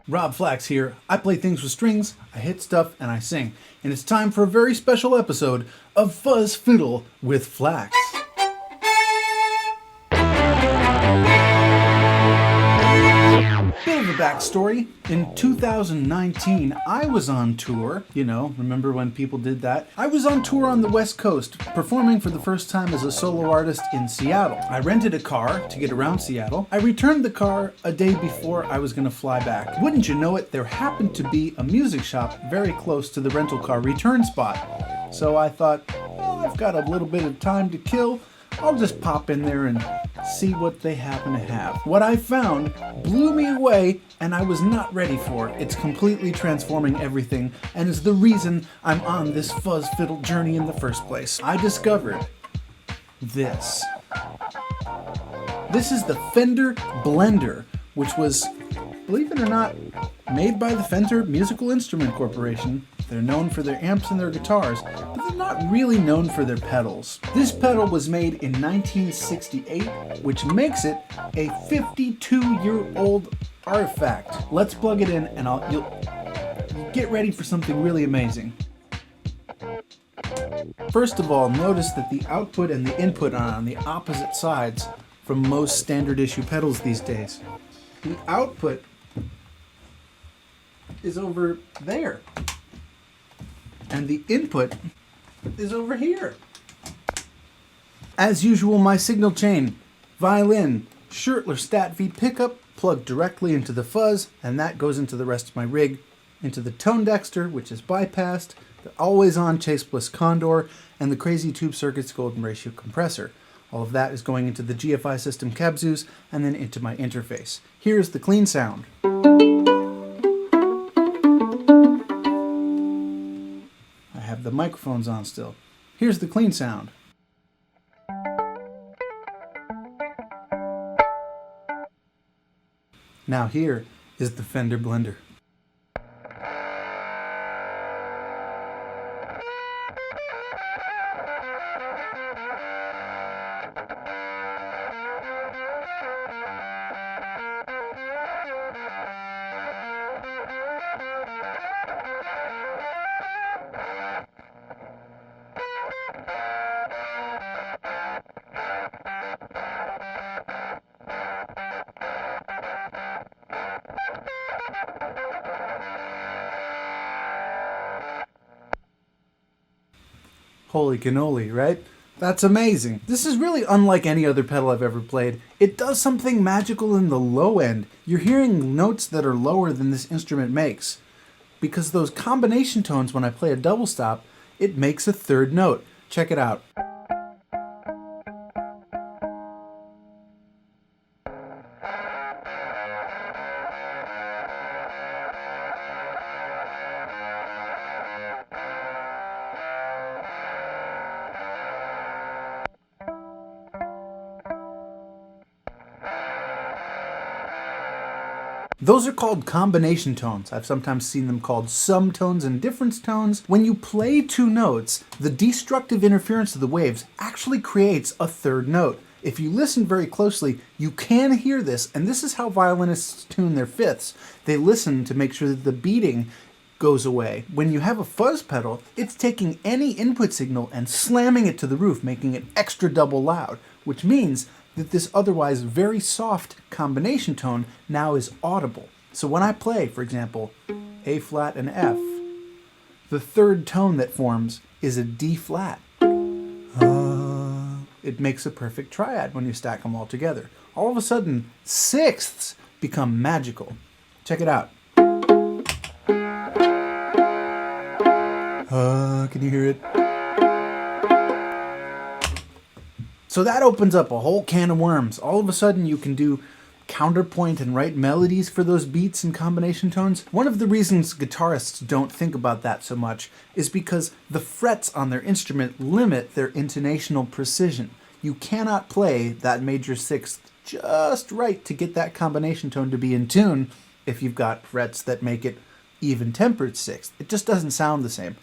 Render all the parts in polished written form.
Rob Flax here. I play things with strings, I hit stuff, and I sing. And it's time for a very special episode of Fuzz Fiddle with Flax. Bit of a backstory. In 2019, I was on tour. You know, remember when people did that? I was on tour on the West Coast, performing for the first time as a solo artist in Seattle. I rented a car to get around Seattle. I returned the car a day before I was gonna fly back. Wouldn't you know it, there happened to be a music shop very close to the rental car return spot. So I thought, well, I've got a little bit of time to kill. I'll just pop in there and see what they happen to have. What I found blew me away, and I was not ready for it. It's completely transforming everything, and is the reason I'm on this fuzz fiddle journey in the first place. I discovered this. This is the Fender Blender, which was, believe it or not, made by the Fender Musical Instrument Corporation. They're known for their amps and their guitars, but they're not really known for their pedals. This pedal was made in 1968, which makes it a 52-year-old artifact. Let's plug it in and you'll get ready for something really amazing. First of all, notice that the output and the input are on the opposite sides from most standard issue pedals these days. The output is over there. And the input is over here. As usual, my signal chain, violin, Shirtler Stat V pickup plugged directly into the fuzz, and that goes into the rest of my rig, into the tone dexter, which is bypassed, the always-on Chase Bliss Condor, and the Crazy Tube Circuits Golden Ratio compressor. All of that is going into the GFI system Cabzus, and then into my interface. Here's the clean sound. The microphone's on still. Here's the clean sound. Now here is the Fender Blender. Holy cannoli, right? That's amazing. This is really unlike any other pedal I've ever played. It does something magical in the low end. You're hearing notes that are lower than this instrument makes. Because those combination tones, when I play a double stop, it makes a third note. Check it out. Those are called combination tones. I've sometimes seen them called sum tones and difference tones. When you play two notes, the destructive interference of the waves actually creates a third note. If you listen very closely, you can hear this, and this is how violinists tune their fifths. They listen to make sure that the beating goes away. When you have a fuzz pedal, it's taking any input signal and slamming it to the roof, making it extra double loud, which means that this otherwise very soft combination tone now is audible. So when I play, for example, A flat and F, the third tone that forms is a D flat. It makes a perfect triad when you stack them all together. All of a sudden, sixths become magical. Check it out. Can you hear it? So that opens up a whole can of worms. All of a sudden you can do counterpoint and write melodies for those beats and combination tones. One of the reasons guitarists don't think about that so much is because the frets on their instrument limit their intonational precision. You cannot play that major sixth just right to get that combination tone to be in tune if you've got frets that make it even tempered sixth. It just doesn't sound the same.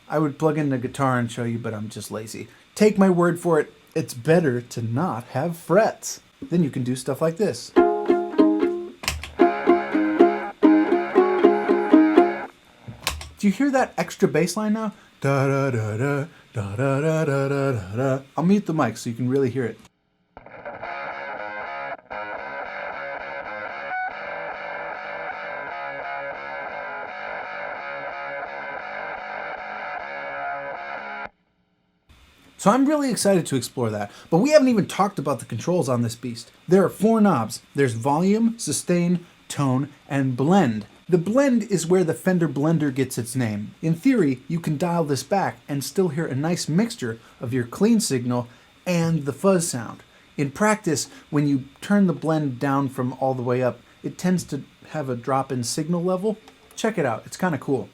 I would plug in the guitar and show you, but I'm just lazy. Take my word for it. It's better to not have frets. Then you can do stuff like this. Do you hear that extra bass line now? Da da da da da da da da da da. I'll mute the mic so you can really hear it. So I'm really excited to explore that, but we haven't even talked about the controls on this beast. There are 4 knobs. There's volume, sustain, tone, and blend. The blend is where the Fender Blender gets its name. In theory, you can dial this back and still hear a nice mixture of your clean signal and the fuzz sound. In practice, when you turn the blend down from all the way up, it tends to have a drop in signal level. Check it out, it's kind of cool.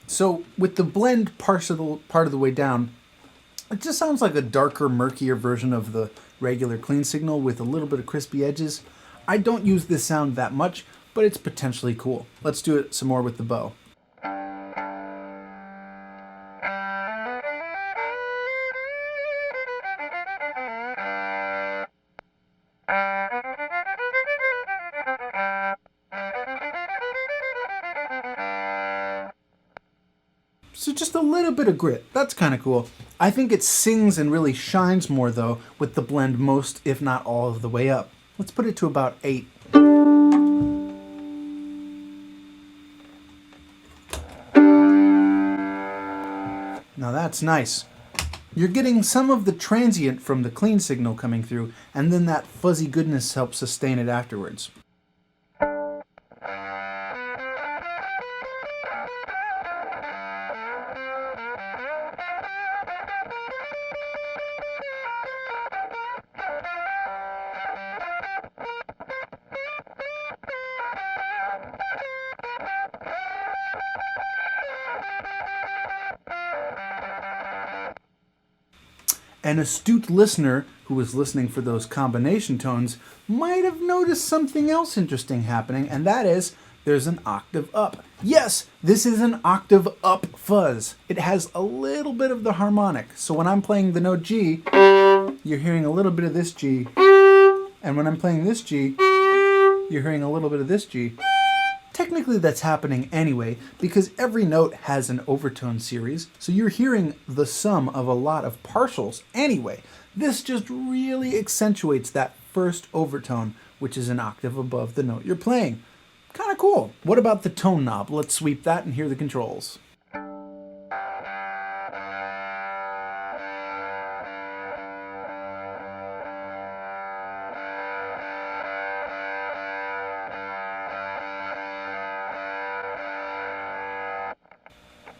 So with the blend part of the way down, it just sounds like a darker, murkier version of the regular clean signal with a little bit of crispy edges. I don't use this sound that much, but it's potentially cool. Let's do it some more with the bow. So just a little bit of grit. That's kind of cool. I think it sings and really shines more though with the blend most, if not all of the way up. Let's put it to about 8. Now that's nice. You're getting some of the transient from the clean signal coming through, and then that fuzzy goodness helps sustain it afterwards. An astute listener who was listening for those combination tones might have noticed something else interesting happening, and that is there's an octave up. Yes, this is an octave up fuzz. It has a little bit of the harmonic. So when I'm playing the note G, you're hearing a little bit of this G. And when I'm playing this G, you're hearing a little bit of this G. Technically that's happening anyway, because every note has an overtone series, so you're hearing the sum of a lot of partials anyway. This just really accentuates that first overtone, which is an octave above the note you're playing. Kind of cool. What about the tone knob? Let's sweep that and hear the controls.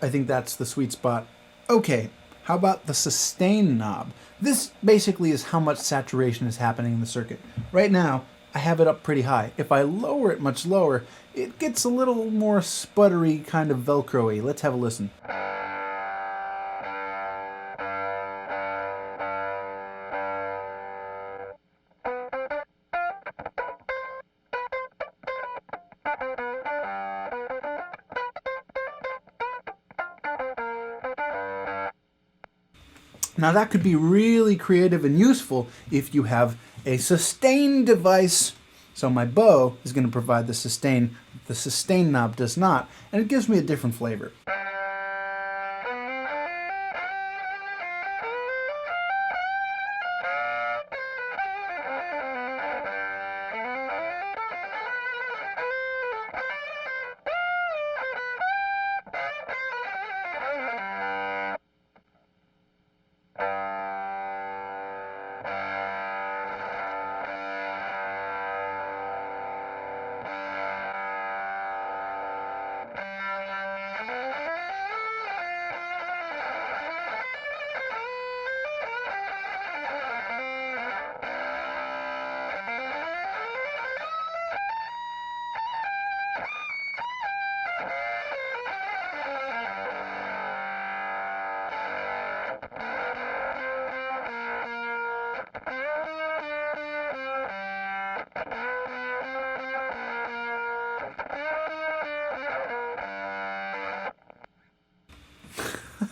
I think that's the sweet spot. Okay, how about the sustain knob? This basically is how much saturation is happening in the circuit. Right now, I have it up pretty high. If I lower it much lower, it gets a little more sputtery, kind of Velcro-y. Let's have a listen. Now that could be really creative and useful if you have a sustain device. So my bow is going to provide the sustain knob does not, and it gives me a different flavor.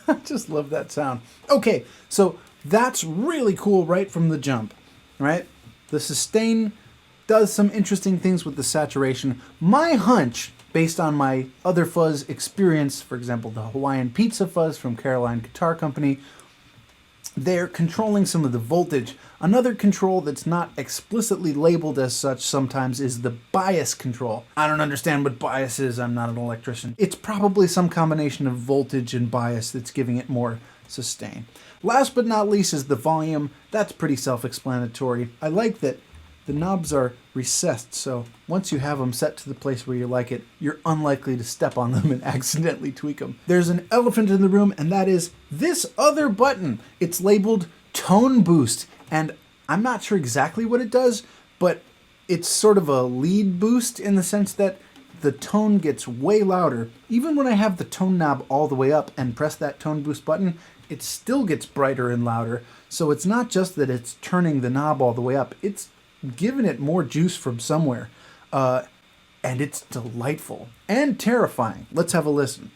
I just love that sound. Okay, so that's really cool right from the jump, right? The sustain does some interesting things with the saturation. My hunch, based on my other fuzz experience, for example, the Hawaiian Pizza Fuzz from Caroline Guitar Company, they're controlling some of the voltage. Another control that's not explicitly labeled as such sometimes is the bias control. I don't understand what bias is, I'm not an electrician. It's probably some combination of voltage and bias that's giving it more sustain. Last but not least is the volume. That's pretty self-explanatory. I like that the knobs are recessed, so once you have them set to the place where you like it, you're unlikely to step on them and accidentally tweak them. There's an elephant in the room, and that is this other button. It's labeled Tone Boost, and I'm not sure exactly what it does, but it's sort of a lead boost in the sense that the tone gets way louder. Even when I have the tone knob all the way up and press that Tone Boost button, it still gets brighter and louder. So it's not just that it's turning the knob all the way up, it's giving it more juice from somewhere. And it's delightful and terrifying. Let's have a listen.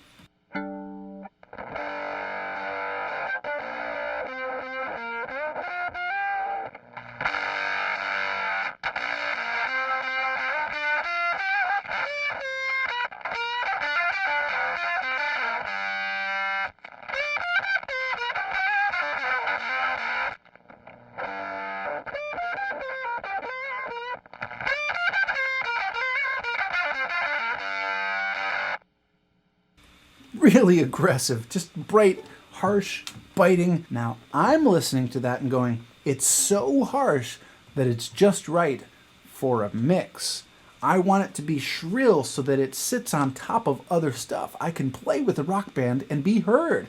Really aggressive, just bright, harsh, biting. Now I'm listening to that and going, it's so harsh that it's just right for a mix. I want it to be shrill so that it sits on top of other stuff. I can play with a rock band and be heard.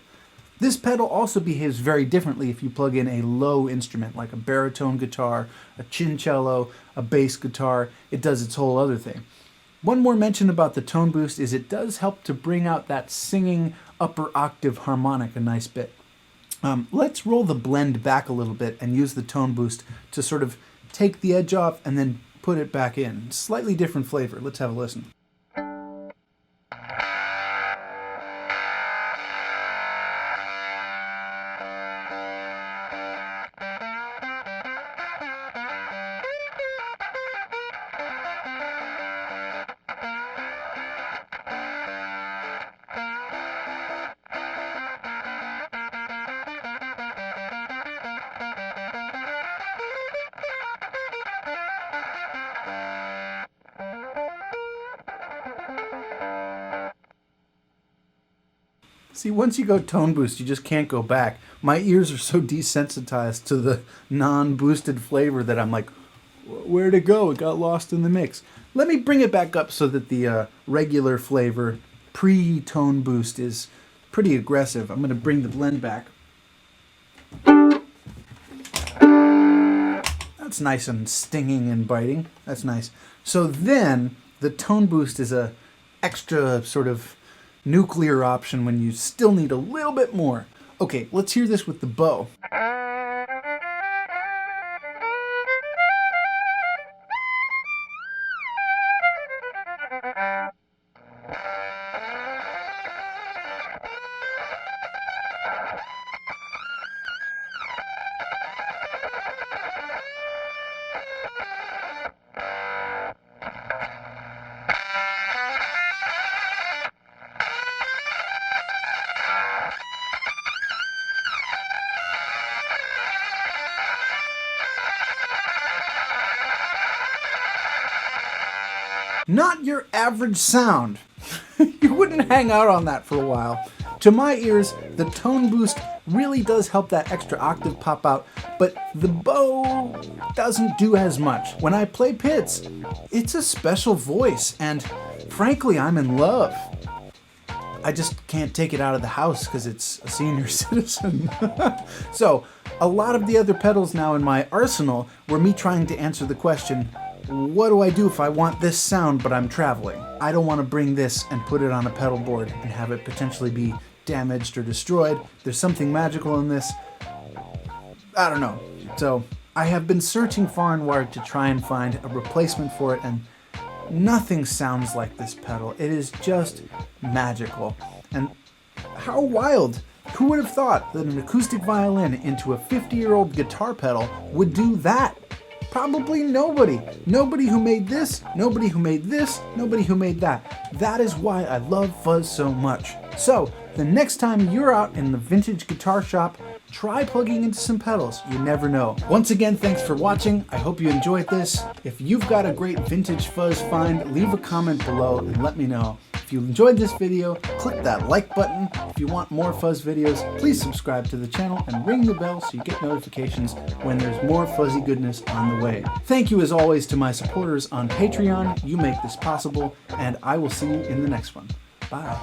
This pedal also behaves very differently if you plug in a low instrument like a baritone guitar, a chincello, a bass guitar. It does its whole other thing. One more mention about the Tone Boost is it does help to bring out that singing upper octave harmonic a nice bit. Let's roll the blend back a little bit and use the Tone Boost to sort of take the edge off and then put it back in. Slightly different flavor. Let's have a listen. See, once you go Tone Boost, you just can't go back. My ears are so desensitized to the non-boosted flavor that I'm like, where'd it go? It got lost in the mix. Let me bring it back up so that the regular flavor, pre-Tone Boost, is pretty aggressive. I'm going to bring the blend back. That's nice and stinging and biting. That's nice. So then, the Tone Boost is a extra sort of nuclear option when you still need a little bit more. Okay, let's hear this with the bow. Not your average sound. You wouldn't hang out on that for a while. To my ears, the Tone Boost really does help that extra octave pop out, but the bow doesn't do as much. When I play pits, it's a special voice, and frankly, I'm in love. I just can't take it out of the house because it's a senior citizen. So, a lot of the other pedals now in my arsenal were me trying to answer the question, what do I do if I want this sound but I'm traveling? I don't want to bring this and put it on a pedal board and have it potentially be damaged or destroyed. There's something magical in this. I don't know. So I have been searching far and wide to try and find a replacement for it, and nothing sounds like this pedal. It is just magical. And how wild Who would have thought that an acoustic violin into a 50-year-old guitar pedal would do that? Probably nobody. Nobody who made this, nobody who made this, nobody who made that. That is why I love fuzz so much. So, the next time you're out in the vintage guitar shop, try plugging into some pedals. You never know. Once again, thanks for watching. I hope you enjoyed this. If you've got a great vintage fuzz find, leave a comment below and let me know. If you enjoyed this video, click that like button. If you want more fuzz videos, please subscribe to the channel and ring the bell so you get notifications when there's more fuzzy goodness on the way. Thank you as always to my supporters on Patreon. You make this possible, and I will see you in the next one. Bye.